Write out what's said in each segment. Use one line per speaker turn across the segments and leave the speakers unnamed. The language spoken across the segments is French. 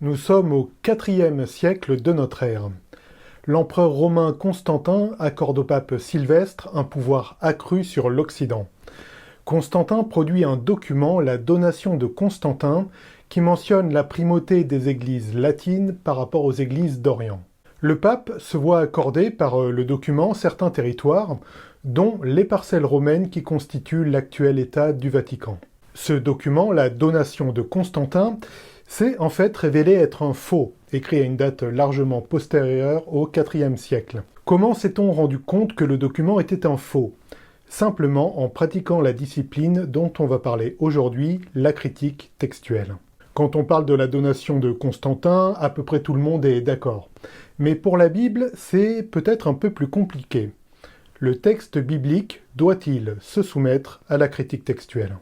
Nous sommes au IVe siècle de notre ère. L'empereur romain Constantin accorde au pape Sylvestre un pouvoir accru sur l'Occident. Constantin produit un document, la Donation de Constantin, qui mentionne la primauté des églises latines par rapport aux églises d'Orient. Le pape se voit accorder par le document certains territoires, dont les parcelles romaines qui constituent l'actuel État du Vatican. Ce document, la Donation de Constantin, s'est en fait révélé être un faux, écrit à une date largement postérieure au IVe siècle. Comment s'est-on rendu compte que le document était un faux ? Simplement en pratiquant la discipline dont on va parler aujourd'hui, la critique textuelle. Quand on parle de la Donation de Constantin, à peu près tout le monde est d'accord. Mais pour la Bible, c'est peut-être un peu plus compliqué. Le texte biblique doit-il se soumettre à la critique textuelle ?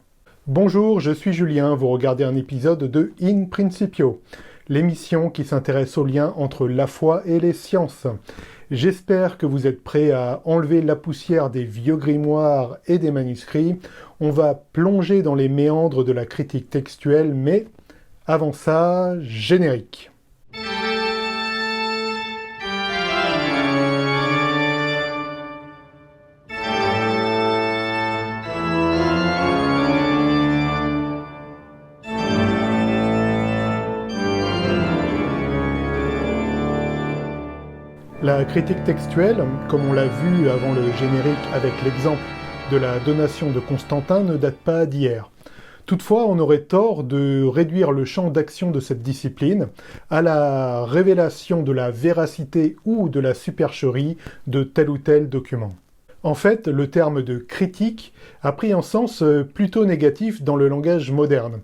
Bonjour, je suis Julien, vous regardez un épisode de In Principio, l'émission qui s'intéresse au lien entre la foi et les sciences. J'espère que vous êtes prêts à enlever la poussière des vieux grimoires et des manuscrits. On va plonger dans les méandres de la critique textuelle, mais avant ça, générique. La critique textuelle, comme on l'a vu avant le générique avec l'exemple de la Donation de Constantin, ne date pas d'hier. Toutefois, on aurait tort de réduire le champ d'action de cette discipline à la révélation de la véracité ou de la supercherie de tel ou tel document. En fait, le terme de critique a pris un sens plutôt négatif dans le langage moderne.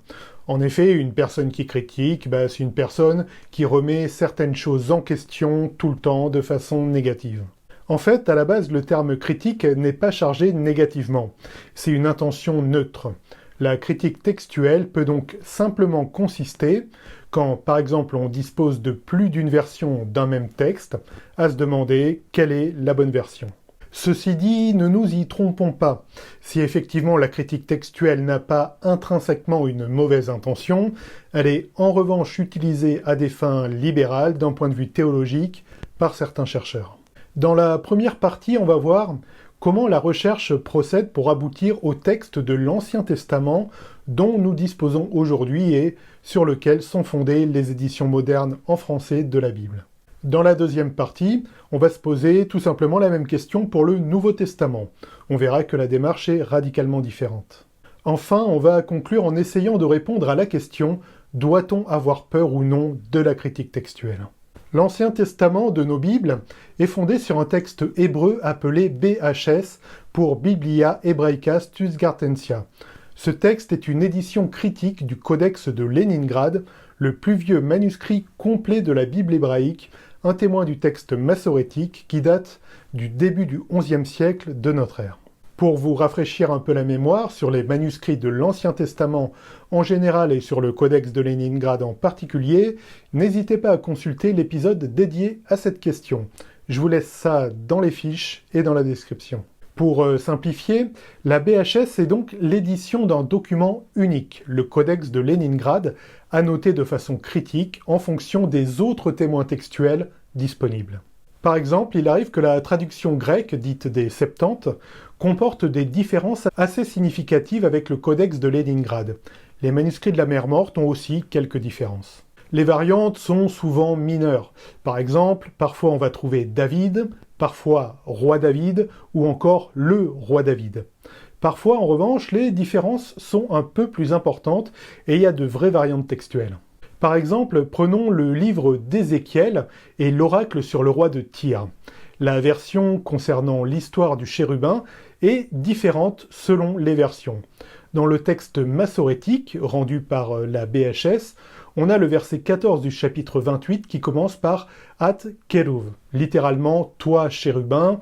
En effet, une personne qui critique, c'est une personne qui remet certaines choses en question tout le temps de façon négative. En fait, à la base, le terme critique n'est pas chargé négativement. C'est une intention neutre. La critique textuelle peut donc simplement consister, quand par exemple on dispose de plus d'une version d'un même texte, à se demander quelle est la bonne version. Ceci dit, ne nous y trompons pas. Si effectivement la critique textuelle n'a pas intrinsèquement une mauvaise intention, elle est en revanche utilisée à des fins libérales d'un point de vue théologique par certains chercheurs. Dans la première partie, on va voir comment la recherche procède pour aboutir au texte de l'Ancien Testament dont nous disposons aujourd'hui et sur lequel sont fondées les éditions modernes en français de la Bible. Dans la deuxième partie, on va se poser tout simplement la même question pour le Nouveau Testament. On verra que la démarche est radicalement différente. Enfin, on va conclure en essayant de répondre à la question « Doit-on avoir peur ou non de la critique textuelle ?» L'Ancien Testament de nos Bibles est fondé sur un texte hébreu appelé BHS pour Biblia Hebraica Stuttgartensia. Ce texte est une édition critique du Codex de Léningrad, le plus vieux manuscrit complet de la Bible hébraïque, un témoin du texte massorétique qui date du début du XIe siècle de notre ère. Pour vous rafraîchir un peu la mémoire sur les manuscrits de l'Ancien Testament en général et sur le Codex de Léningrad en particulier, n'hésitez pas à consulter l'épisode dédié à cette question. Je vous laisse ça dans les fiches et dans la description. Pour simplifier, la BHS est donc l'édition d'un document unique, le Codex de Léningrad, annoté de façon critique en fonction des autres témoins textuels disponibles. Par exemple, il arrive que la traduction grecque, dite des Septante, comporte des différences assez significatives avec le Codex de Léningrad. Les manuscrits de la Mer Morte ont aussi quelques différences. Les variantes sont souvent mineures. Par exemple, parfois on va trouver David, parfois Roi David, ou encore le Roi David. Parfois, en revanche, les différences sont un peu plus importantes et il y a de vraies variantes textuelles. Par exemple, prenons le livre d'Ézéchiel et l'oracle sur le roi de Tyr. La version concernant l'histoire du chérubin est différente selon les versions. Dans le texte massorétique, rendu par la BHS, on a le verset 14 du chapitre 28 qui commence par « At Keruv », littéralement « toi chérubin »,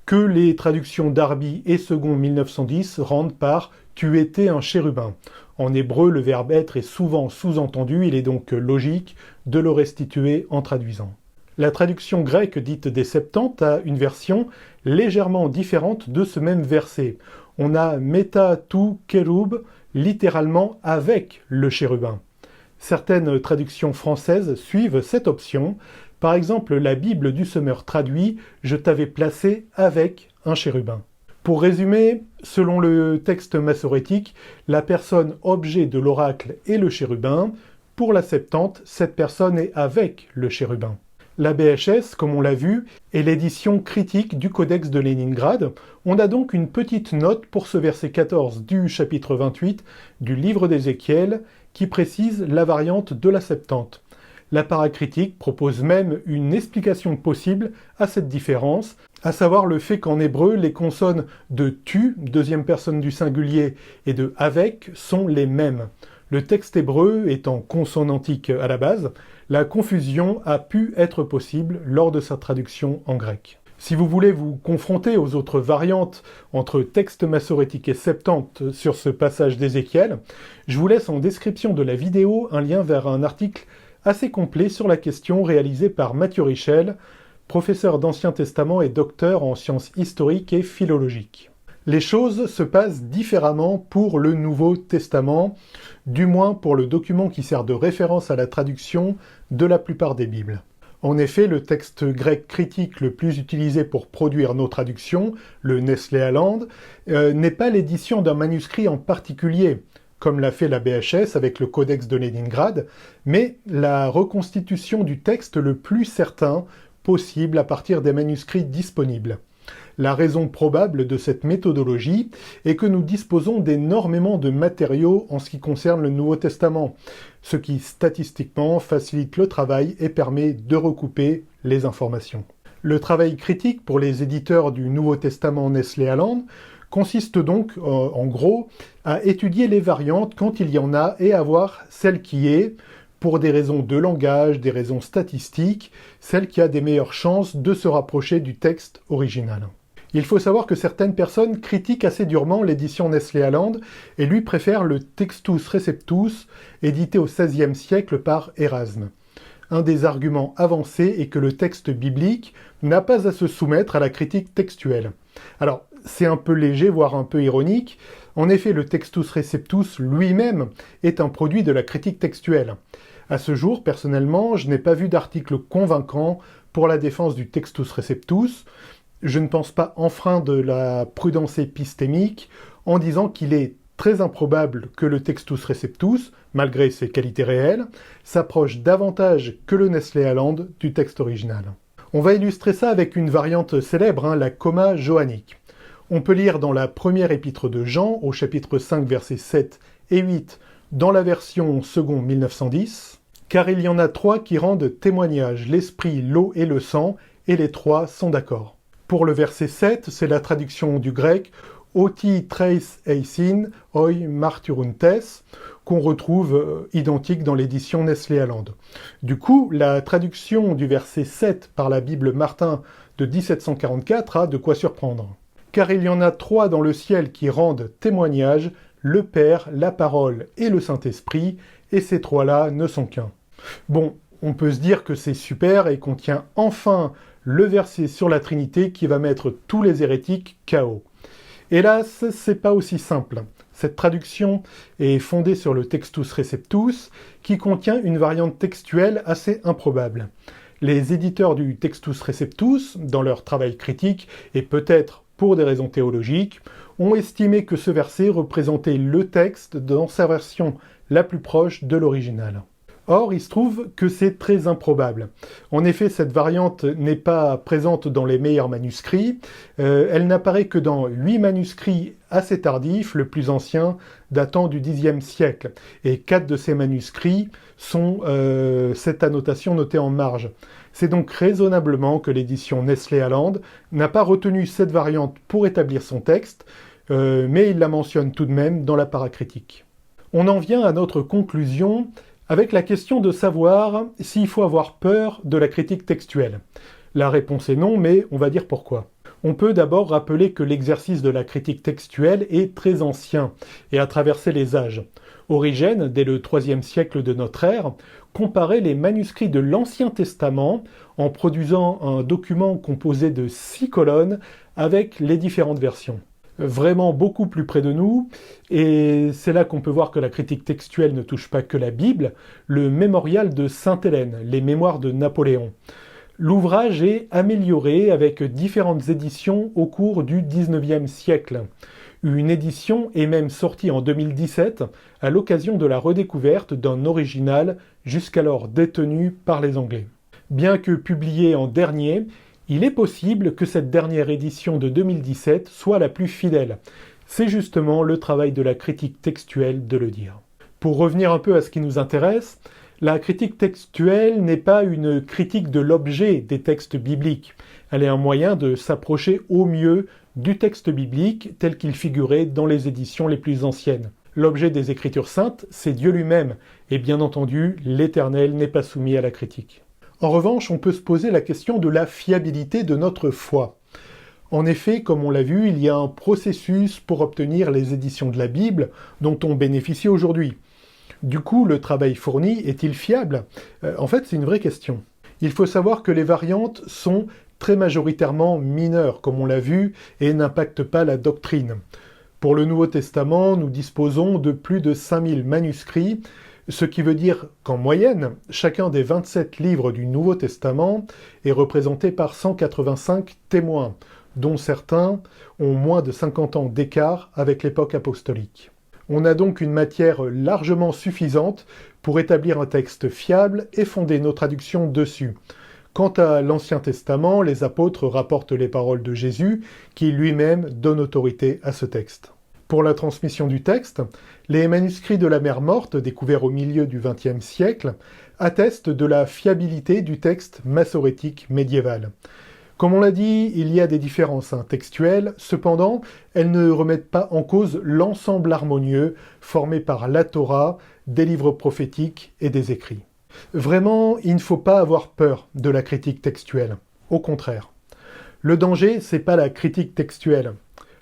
que les traductions Darby et Second 1910 rendent par « tu étais un chérubin ». En hébreu, le verbe être est souvent sous-entendu, il est donc logique de le restituer en traduisant. La traduction grecque dite des Septante a une version légèrement différente de ce même verset. On a « meta tu kérub », littéralement « avec le chérubin ». Certaines traductions françaises suivent cette option. Par exemple, la Bible du Semeur traduit « Je t'avais placé avec un chérubin ». Pour résumer, selon le texte massorétique, la personne objet de l'oracle est le chérubin. Pour la Septante, cette personne est avec le chérubin. La BHS, comme on l'a vu, est l'édition critique du Codex de Léningrad. On a donc une petite note pour ce verset 14 du chapitre 28 du livre d'Ézéchiel qui précise la variante de la Septante. La paracritique propose même une explication possible à cette différence, à savoir le fait qu'en hébreu, les consonnes de « tu », deuxième personne du singulier, et de « avec » sont les mêmes. Le texte hébreu étant consonantique à la base, la confusion a pu être possible lors de sa traduction en grec. Si vous voulez vous confronter aux autres variantes entre texte massorétique et septante sur ce passage d'Ézéchiel, je vous laisse en description de la vidéo un lien vers un article assez complet sur la question réalisé par Mathieu Richel, professeur d'Ancien Testament et docteur en sciences historiques et philologiques. Les choses se passent différemment pour le Nouveau Testament, du moins pour le document qui sert de référence à la traduction de la plupart des Bibles. En effet, le texte grec critique le plus utilisé pour produire nos traductions, le Nestlé Aland, n'est pas l'édition d'un manuscrit en particulier, comme l'a fait la BHS avec le Codex de Léningrad, mais la reconstitution du texte le plus certain possible à partir des manuscrits disponibles. La raison probable de cette méthodologie est que nous disposons d'énormément de matériaux en ce qui concerne le Nouveau Testament, ce qui statistiquement facilite le travail et permet de recouper les informations. Le travail critique pour les éditeurs du Nouveau Testament Nestlé Aland consiste donc, en gros, à étudier les variantes quand il y en a et à voir celle qui est, pour des raisons de langage, des raisons statistiques, celle qui a des meilleures chances de se rapprocher du texte original. Il faut savoir que certaines personnes critiquent assez durement l'édition Nestlé Aland et lui préfèrent le Textus Receptus, édité au XVIe siècle par Érasme. Un des arguments avancés est que le texte biblique n'a pas à se soumettre à la critique textuelle. Alors, c'est un peu léger, voire un peu ironique. En effet, le Textus Receptus lui-même est un produit de la critique textuelle. À ce jour, personnellement, je n'ai pas vu d'article convaincant pour la défense du Textus Receptus. Je ne pense pas enfreindre de la prudence épistémique en disant qu'il est très improbable que le Textus Receptus, malgré ses qualités réelles, s'approche davantage que le Nestlé Aland du texte original. On va illustrer ça avec une variante célèbre, la comma johannique. On peut lire dans la première épître de Jean, au chapitre 5, versets 7 et 8, dans la version second 1910, « Car il y en a trois qui rendent témoignage, l'esprit, l'eau et le sang, et les trois sont d'accord. » Pour le verset 7, c'est la traduction du grec « Oti treis eisin, oi martyruntes » qu'on retrouve identique dans l'édition Nestlé Aland. Du coup, la traduction du verset 7 par la Bible Martin de 1744 a de quoi surprendre. « Car il y en a trois dans le ciel qui rendent témoignage, le Père, la Parole et le Saint-Esprit, et ces trois-là ne sont qu'un. » Bon, on peut se dire que c'est super et qu'on tient enfin le verset sur la Trinité qui va mettre tous les hérétiques KO. Hélas, c'est pas aussi simple. Cette traduction est fondée sur le Textus Receptus, qui contient une variante textuelle assez improbable. Les éditeurs du Textus Receptus, dans leur travail critique, et peut-être pour des raisons théologiques, ont estimé que ce verset représentait le texte dans sa version la plus proche de l'original. Or, il se trouve que c'est très improbable. En effet, cette variante n'est pas présente dans les meilleurs manuscrits. Elle n'apparaît que dans 8 manuscrits assez tardifs, le plus ancien datant du Xe siècle. Et 4 de ces manuscrits sont cette annotation notée en marge. C'est donc raisonnablement que l'édition Nestlé Aland n'a pas retenu cette variante pour établir son texte, mais il la mentionne tout de même dans la paracritique. On en vient à notre conclusion avec la question de savoir s'il faut avoir peur de la critique textuelle. La réponse est non, mais on va dire pourquoi. On peut d'abord rappeler que l'exercice de la critique textuelle est très ancien et a traversé les âges. Origène, dès le IIIe siècle de notre ère, comparait les manuscrits de l'Ancien Testament en produisant un document composé de 6 colonnes avec les différentes versions. vraiment beaucoup plus près de nous, et c'est là qu'on peut voir que la critique textuelle ne touche pas que la Bible, le mémorial de Sainte-Hélène, les mémoires de Napoléon. L'ouvrage est amélioré avec différentes éditions au cours du XIXe siècle. Une édition est même sortie en 2017 à l'occasion de la redécouverte d'un original jusqu'alors détenu par les Anglais. Bien que publié en dernier, il est possible que cette dernière édition de 2017 soit la plus fidèle. C'est justement le travail de la critique textuelle de le dire. Pour revenir un peu à ce qui nous intéresse, la critique textuelle n'est pas une critique de l'objet des textes bibliques. Elle est un moyen de s'approcher au mieux du texte biblique tel qu'il figurait dans les éditions les plus anciennes. L'objet des Écritures saintes, c'est Dieu lui-même, et bien entendu, l'Éternel n'est pas soumis à la critique. En revanche, on peut se poser la question de la fiabilité de notre foi. En effet, comme on l'a vu, il y a un processus pour obtenir les éditions de la Bible dont on bénéficie aujourd'hui. Du coup, le travail fourni est-il fiable ? En fait, c'est une vraie question. Il faut savoir que les variantes sont très majoritairement mineures, comme on l'a vu, et n'impactent pas la doctrine. Pour le Nouveau Testament, nous disposons de plus de 5000 manuscrits, ce qui veut dire qu'en moyenne, chacun des 27 livres du Nouveau Testament est représenté par 185 témoins, dont certains ont moins de 50 ans d'écart avec l'époque apostolique. On a donc une matière largement suffisante pour établir un texte fiable et fonder nos traductions dessus. Quant à l'Ancien Testament, les apôtres rapportent les paroles de Jésus, qui lui-même donne autorité à ce texte. Pour la transmission du texte, les manuscrits de la Mer Morte, découverts au milieu du XXe siècle, attestent de la fiabilité du texte massorétique médiéval. Comme on l'a dit, il y a des différences textuelles, cependant, elles ne remettent pas en cause l'ensemble harmonieux formé par la Torah, des livres prophétiques et des écrits. Vraiment, il ne faut pas avoir peur de la critique textuelle. Au contraire. Le danger, c'est pas la critique textuelle.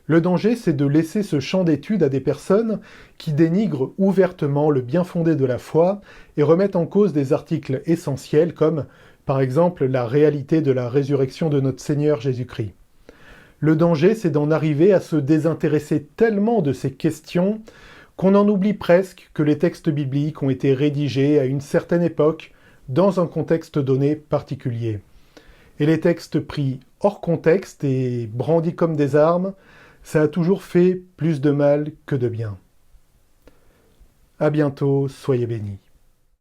Le danger, c'est de laisser ce champ d'étude à des personnes qui dénigrent ouvertement le bien-fondé de la foi et remettent en cause des articles essentiels comme, par exemple, la réalité de la résurrection de notre Seigneur Jésus-Christ. Le danger, c'est d'en arriver à se désintéresser tellement de ces questions qu'on en oublie presque que les textes bibliques ont été rédigés à une certaine époque, dans un contexte donné particulier. Et les textes pris hors contexte et brandis comme des armes, ça a toujours fait plus de mal que de bien. À bientôt, soyez bénis.